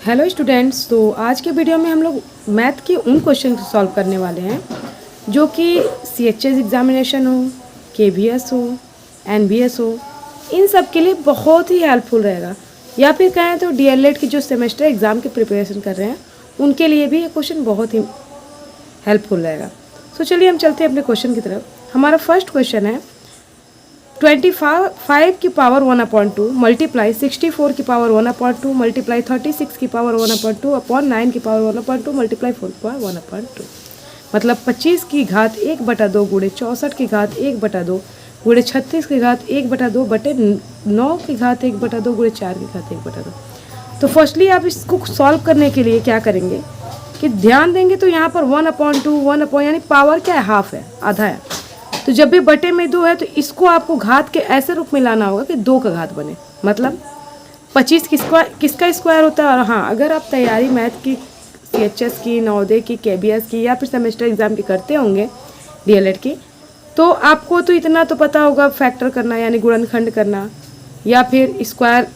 Hello students. तो आज के वीडियो में हम लोग मैथ के उन क्वेश्चन को सॉल्व करने वाले हैं जो कि CHS एग्जामिनेशन हो, KVS हो, NBS हो, इन सब के लिए बहुत ही हेल्पफुल रहेगा। या फिर कहें तो DLED की जो सेमेस्टर एग्ज़ाम की प्रिपरेशन कर रहे हैं उनके लिए भी ये क्वेश्चन बहुत ही हेल्पफुल रहेगा। तो चलिए हम चलते हैं अपने क्वेश्चन की तरफ। हमारा फर्स्ट क्वेश्चन है 25 की पावर 1/2 मल्टीप्लाई 64 की पावर 1/2 मल्टीप्लाई 36 की पावर 1/2 अपॉन 9 की पावर 1/2 मल्टीप्लाई 4 की पावर 1/2। मतलब 25 की घात 1/2 गुणे 64 की घात 1/2 गुणे 36 की घात 1/2 बटे 9 की घात 1/2 गुणे 4 की घात 1/2। तो फर्स्टली आप इसको सॉल्व करने के लिए क्या करेंगे कि ध्यान देंगे तो यहाँ पर 1/2 यानी पावर क्या है, हाफ है, आधा है। तो जब भी बटे में 2 है तो इसको आपको घात के ऐसे रूप में लाना होगा कि 2 का घात बने। मतलब 25 किसका स्क्वायर होता है। और हाँ, अगर आप तैयारी मैथ की, CHS की, नवोदय की, KVS की या फिर सेमेस्टर एग्जाम की करते होंगे DLED की, तो आपको तो इतना तो पता होगा फैक्टर करना यानी गुणनखंड करना या फिर स्क्वायर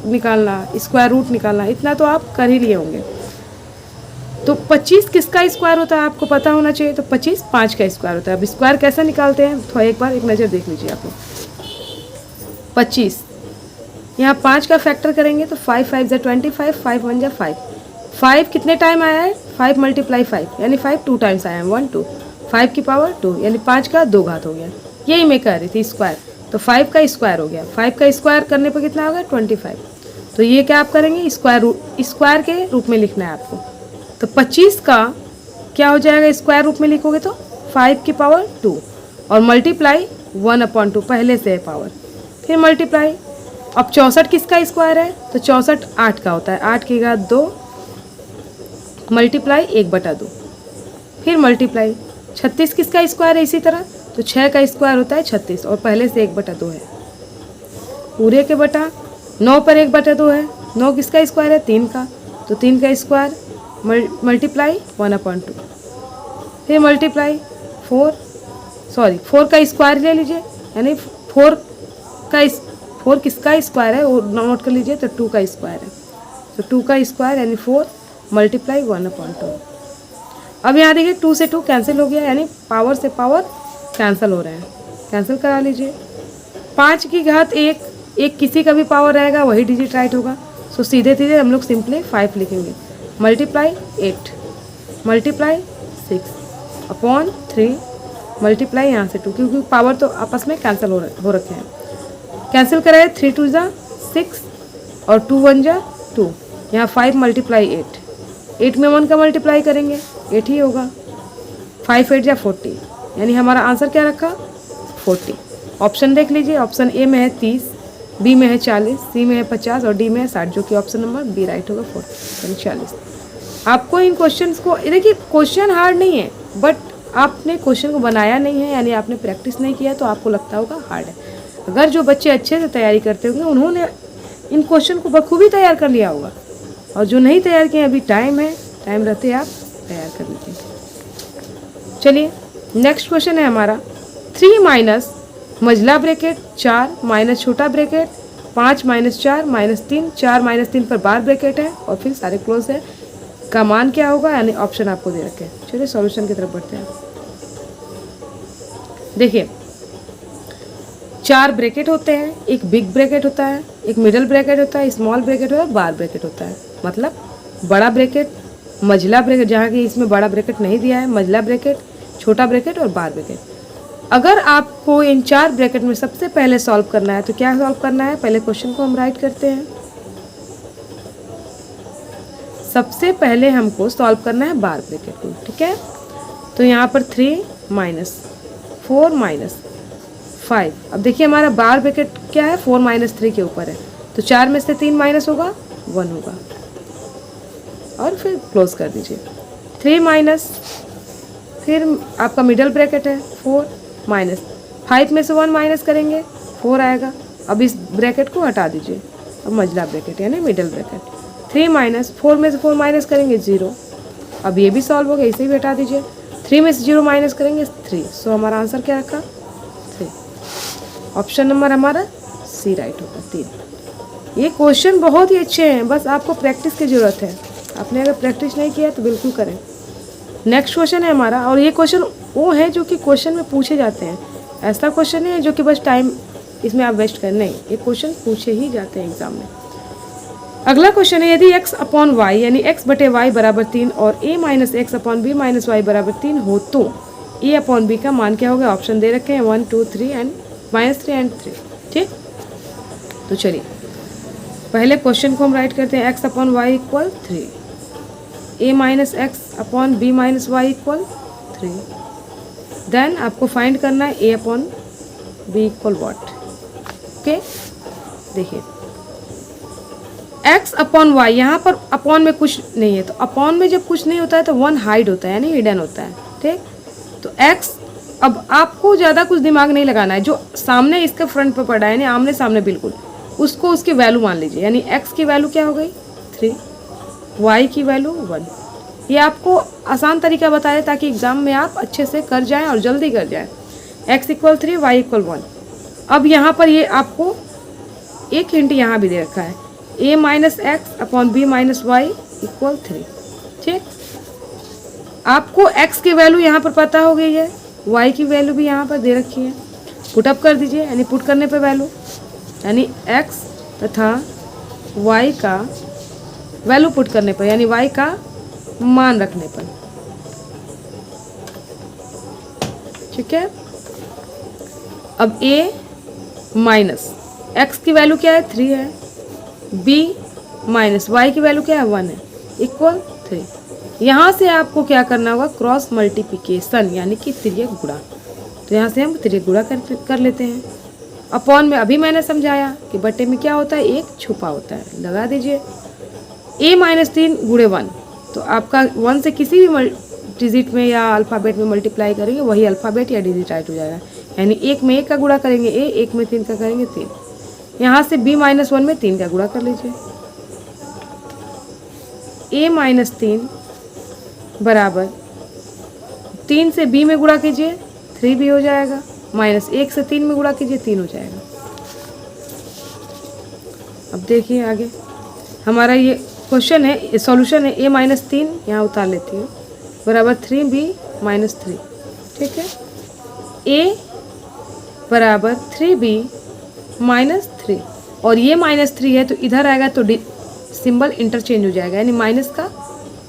निकालना, स्क्वायर रूट निकालना, इतना तो आप कर ही लिए होंगे। तो 25 किसका स्क्वायर होता है आपको पता होना चाहिए। तो 25 5 का स्क्वायर होता है। अब स्क्वायर कैसे निकालते हैं तो एक बार एक नज़र देख लीजिए आप लोग। 25 यहाँ 5 का फैक्टर करेंगे तो 5 5 × 25, 5 1 × 5। 5 कितने टाइम आया है, 5 × 5 यानी 5 2 टाइम्स आया है, 1 2, 5 की पावर 2 यानी 5 का 2 घात हो गया। यही मैं कह रही थी स्क्वायर। तो 5 का स्क्वायर हो गया। 5 का स्क्वायर करने पर कितना होगा 25। तो ये क्या आप करेंगे, स्क्वायर के रूप में लिखना है आपको। तो 25 का क्या हो जाएगा, स्क्वायर रूप में लिखोगे तो 5 की पावर 2 और मल्टीप्लाई 1/2 पहले से है पावर, फिर मल्टीप्लाई। अब 64 किसका स्क्वायर है तो 64 8 का होता है, 8 की घात 2 मल्टीप्लाई 1/2 फिर मल्टीप्लाई। 36 किसका स्क्वायर है इसी तरह, तो 6 का स्क्वायर होता है 36 और पहले से 1/2 है पूरे के बटा 9 पर 1/2 है। 9 किसका स्क्वायर है 3 का, तो 3 का स्क्वायर मल्टीप्लाई 1/2 फिर मल्टीप्लाई 4 का स्क्वायर ले लीजिए यानी 4 किसका स्क्वायर है वो नोट कर लीजिए। तो 2 का स्क्वायर है, तो 2 का स्क्वायर यानी 4 मल्टीप्लाई 1/2। अब यहाँ देखिए 2 से 2 कैंसिल हो गया यानी पावर से पावर कैंसिल हो रहे हैं, कैंसिल करा लीजिए। 5 की घात 1 किसी का भी पावर रहेगा वही डिजिट राइट होगा। सो सीधे सीधे हम लोग सिंपली 5 लिखेंगे मल्टीप्लाई 8 मल्टीप्लाई 6 अपॉन 3 मल्टीप्लाई यहाँ से 2, क्योंकि पावर तो आपस में कैंसिल हो रखे हैं। कैंसिल कराए 3 2 × 6 और 2 1 × 2, यहाँ 5 मल्टीप्लाई 8 में 1 का मल्टीप्लाई करेंगे 8 ही होगा। 5 8 × 40 यानी हमारा आंसर क्या रखा 40। ऑप्शन देख लीजिए, ऑप्शन ए में है 30, बी में है 40, सी में है 50 और डी में है 60, जो कि ऑप्शन नंबर बी राइट होगा 40 यानी 40। आपको इन क्वेश्चंस को देखिए, क्वेश्चन हार्ड नहीं है, बट आपने क्वेश्चन को बनाया नहीं है यानी आपने प्रैक्टिस नहीं किया तो आपको लगता होगा हार्ड है। अगर जो बच्चे अच्छे से तैयारी करते होंगे उन्होंने इन क्वेश्चन को बखूबी तैयार कर लिया होगा, और जो नहीं तैयार किए अभी टाइम है, टाइम रहते आप तैयार कर लीजिए। चलिए नेक्स्ट क्वेश्चन है हमारा 3 माइनस मझला ब्रैकेट 4 माइनस छोटा ब्रैकेट 5 माइनस 4 माइनस 3, 4 माइनस 3 पर बार ब्रैकेट है और फिर सारे क्लोज है का मान क्या होगा, यानी ऑप्शन आपको दे रखे हैं। चलिए सॉल्यूशन की तरफ बढ़ते हैं। देखिए 4 ब्रैकेट होते हैं, एक बिग ब्रैकेट होता है, एक मिडल ब्रैकेट होता है, स्मॉल ब्रैकेट होता है, बार ब्रैकेट होता है। मतलब बड़ा ब्रैकेट, मझला ब्रैकेट, जहाँ की इसमें बड़ा ब्रैकेट नहीं दिया है, मझला ब्रैकेट, छोटा ब्रैकेट और बार ब्रैकेट। अगर आपको इन 4 ब्रैकेट में सबसे पहले सॉल्व करना है तो क्या सॉल्व करना है, पहले क्वेश्चन को हम राइट करते हैं। सबसे पहले हमको सॉल्व करना है बार ब्रैकेट को, ठीक है। तो यहाँ पर 3 माइनस 4 माइनस 5। अब देखिए हमारा बार ब्रैकेट क्या है, 4 माइनस 3 के ऊपर है, तो 4 में से 3 माइनस होगा 1 होगा और फिर क्लोज कर दीजिए। 3 माइनस, फिर आपका मिडल ब्रैकेट है 4 माइनस 5 में से 1 माइनस करेंगे 4 आएगा। अब इस ब्रैकेट को हटा दीजिए, अब मझला ब्रैकेट यानी मिडल ब्रैकेट। 3 माइनस 4 में से 4 माइनस करेंगे 0। अब ये भी सॉल्व हो गया, इसे भी हटा दीजिए। 3 में से 0 माइनस करेंगे 3। सो हमारा आंसर क्या रखा 3। ऑप्शन नंबर हमारा सी राइट होगा 3। ये क्वेश्चन बहुत ही अच्छे हैं, बस आपको प्रैक्टिस की ज़रूरत है। आपने अगर प्रैक्टिस नहीं किया तो बिल्कुल करें। नेक्स्ट क्वेश्चन है हमारा, और ये क्वेश्चन वो है जो कि क्वेश्चन में पूछे जाते हैं। ऐसा क्वेश्चन है जो कि बस टाइम इसमें आप वेस्ट करें, नहीं, ये क्वेश्चन पूछे ही जाते हैं एग्जाम में। अगला क्वेश्चन है, यदि x अपॉन वाई यानी x बटे वाई बराबर 3 और a minus X upon B minus Y बराबर 3 हो तो a अपॉन बी का मान क्या होगा। ऑप्शन दे रखे हैं 1 2 3 एंड -3 एंड 3। ठीक, तो चलिए पहले क्वेश्चन को हम राइट करते हैं। x upon Y equal 3, a minus X upon B minus Y equal 3। Then आपको फाइंड करना है a upon B equal what. Okay, देखिए x अपॉन वाई, यहाँ पर अपॉन में कुछ नहीं है, तो अपॉन में जब कुछ नहीं होता है तो 1 हाइड होता है यानी हिडन होता है। ठीक, तो x, अब आपको ज़्यादा कुछ दिमाग नहीं लगाना है, जो सामने इसके फ्रंट पे पड़ा है यानी आमने सामने बिल्कुल, उसको उसकी वैल्यू मान लीजिए। यानी x की वैल्यू क्या हो गई 3, y की वैल्यू 1। ये आपको आसान तरीका बताया ताकि एग्ज़ाम में आप अच्छे से कर जाएं और जल्दी कर जाएं। x equal 3, y equal 1। अब यहाँ पर ये आपको एक हिंट यहाँ भी दे रखा है, a minus X upon B minus Y equal 3। ठीक, आपको x की वैल्यू यहाँ पर पता हो गई है, y की वैल्यू भी यहाँ पर दे रखी है। पुटअप कर दीजिए, यानी पुट करने पे वैल्यू, यानी x तथा y का वैल्यू पुट करने पर, यानी y का मान रखने पर। ठीक है, अब a माइनस एक्स की वैल्यू क्या है 3 है, b माइनस वाई की वैल्यू क्या है 1 है, इक्वल 3। यहाँ से आपको क्या करना होगा, क्रॉस मल्टीप्लिकेशन यानी कि तिर्यक गुणा। तो यहाँ से हम तिर्यक गुणा कर लेते हैं। अपॉन में अभी मैंने समझाया कि बटे में क्या होता है, एक छुपा होता है, लगा दीजिए। a माइनस 3 गुणे 1, तो आपका 1 से किसी भी डिजिट में या अल्फ़ाबेट में मल्टीप्लाई करेंगे वही अल्फ़ाबेट या डिजिट राइट हो जाएगा। यानी 1 में 1 का गुणा करेंगे a, 1 में 3 का करेंगे 3। यहाँ से b माइनस 1 में 3 का गुणा कर लीजिए। a माइनस 3 बराबर 3 से b में गुणा कीजिए 3b हो जाएगा, माइनस 1 से 3 में गुणा कीजिए 3 हो जाएगा। अब देखिए आगे हमारा ये क्वेश्चन है, सॉल्यूशन है a माइनस 3, यहाँ उतार लेती हूँ, बराबर 3b माइनस 3। ठीक है, a बराबर 3b माइनस 3, और ये माइनस 3 है तो इधर आएगा तो सिंबल इंटरचेंज हो जाएगा, यानी माइनस का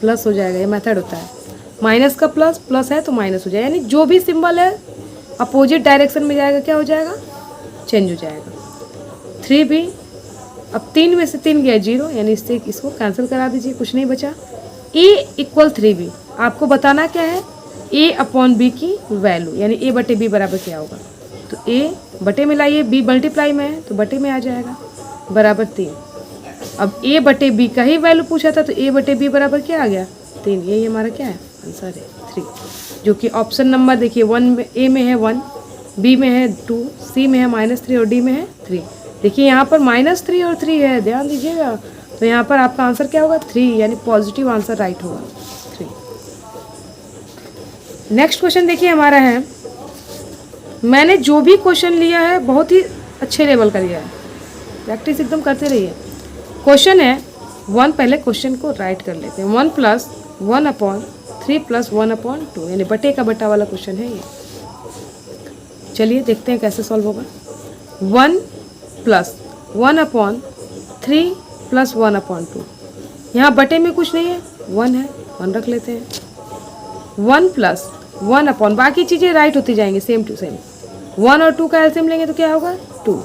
प्लस हो जाएगा। ये मेथड होता है, माइनस का प्लस, प्लस है तो माइनस हो जाएगा, यानी जो भी सिंबल है अपोजिट डायरेक्शन में जाएगा क्या हो जाएगा, चेंज हो जाएगा। 3b, अब 3 में से 3 गया 0, यानी इससे इसको कैंसिल करा दीजिए, कुछ नहीं बचा। a इक्वल 3b, आपको बताना क्या है, a अपॉन b की वैल्यू, यानी a बटे b बराबर क्या होगा। तो a बटे में लाइए, b मल्टीप्लाई में है तो बटे में आ जाएगा, बराबर 3। अब a बटे b का ही वैल्यू पूछा था तो a बटे b बराबर क्या आ गया 3। यही हमारा क्या है आंसर है 3, जो कि ऑप्शन नंबर देखिए 1 में, a में है 1, b में है 2, c में है -3 और d में है 3। देखिए यहाँ पर -3 और 3 है, ध्यान दीजिएगा। तो यहाँ पर आपका आंसर क्या होगा 3, यानी पॉजिटिव आंसर राइट होगा 3। नेक्स्ट क्वेश्चन देखिए हमारा है, मैंने जो भी क्वेश्चन लिया है बहुत ही अच्छे लेवल का लिया है, प्रैक्टिस एकदम करते रहिए। क्वेश्चन है 1, पहले क्वेश्चन को राइट कर लेते हैं। 1 + 1 अपॉन 3 + 1 अपॉन 2, यानी बटे का बटा वाला क्वेश्चन है ये। चलिए देखते हैं कैसे सॉल्व होगा। 1 + 1 अपॉन 3 + 1 अपॉन 2, यहाँ बटे में कुछ नहीं है, 1 है, 1 रख लेते हैं। 1 + 1 अपॉन, बाकी चीज़ें राइट होती जाएंगी सेम टू सेम। 1 और 2 का एलसीएम लेंगे तो क्या होगा 2।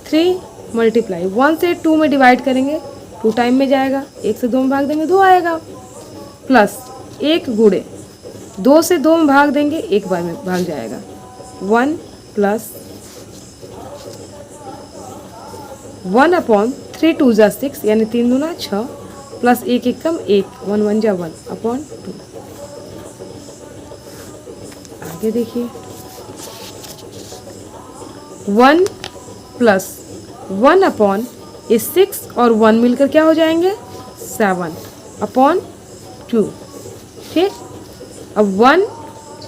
3 मल्टीप्लाई 1 से 2 में डिवाइड करेंगे 2 टाइम में जाएगा, 1 से 2 में भाग देंगे 2 आएगा, प्लस 1 गुणे 2 से 2 में भाग देंगे 1 बार में भाग जाएगा। 1 + 1 अपॉन 3 2 = 6, यानी 3 दूना 6, प्लस 1 1 कम 1, 1 1 = 1 अपॉन 2। आगे देखिए 1 + 1 अपॉन 6 और 1 मिलकर क्या हो जाएंगे 7 अपॉन 2। ठीक, अब 1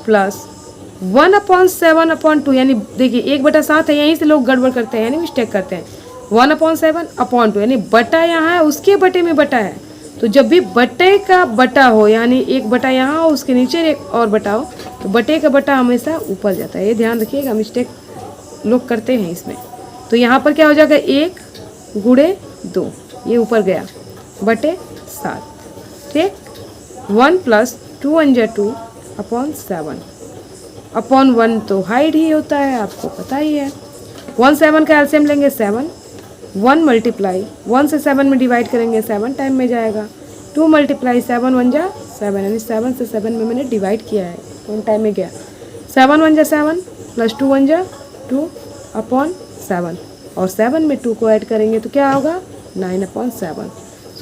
+ 1 अपॉन 7 अपॉन 2, यानी देखिए 1/7 है, यहीं से लोग गड़बड़ करते हैं यानी मिस्टेक करते हैं। 1/7 अपॉन 2, यानी बटा यहाँ है उसके बटे में बटा है। तो जब भी बटे का बटा हो, यानी एक बटा यहाँ हो उसके नीचे एक और बटा हो, तो बटे का बटा हमेशा ऊपर जाता है। ये ध्यान रखिएगा, मिस्टेक लोग करते हैं इसमें। तो यहाँ पर क्या हो जाएगा, 1 गुणे 2, ये ऊपर गया बटे 7, ठीक। 1 + 2 × 2 अपॉन 7 अपॉन 1 तो हाइड ही होता है, आपको पता ही है। 1 7 का एलसीएम लेंगे 7, 1 मल्टीप्लाई 1 से 7 में डिवाइड करेंगे 7 टाइम में जाएगा। 2 मल्टीप्लाई 7 1 जा 7, यानी 7 से 7 में मैंने डिवाइड किया है, 1 टाइम में गया। 7 1 जा 7 + 2 1 जा 2 अपॉन 7, और 7 में 2 को ऐड करेंगे तो क्या होगा, 9/7।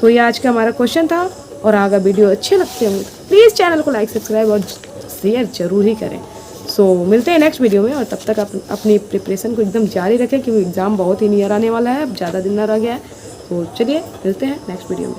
सो ये आज का हमारा क्वेश्चन था। और अगर वीडियो अच्छे लगते होंगे प्लीज़ चैनल को लाइक सब्सक्राइब और शेयर जरूर ही करें। सो मिलते हैं नेक्स्ट वीडियो में, और तब तक अपनी प्रिपरेशन को एकदम जारी रखें क्योंकि एग्ज़ाम बहुत ही नियर आने वाला है, अब ज़्यादा दिन ना रह गया है। तो चलिए मिलते हैं नेक्स्ट वीडियो में।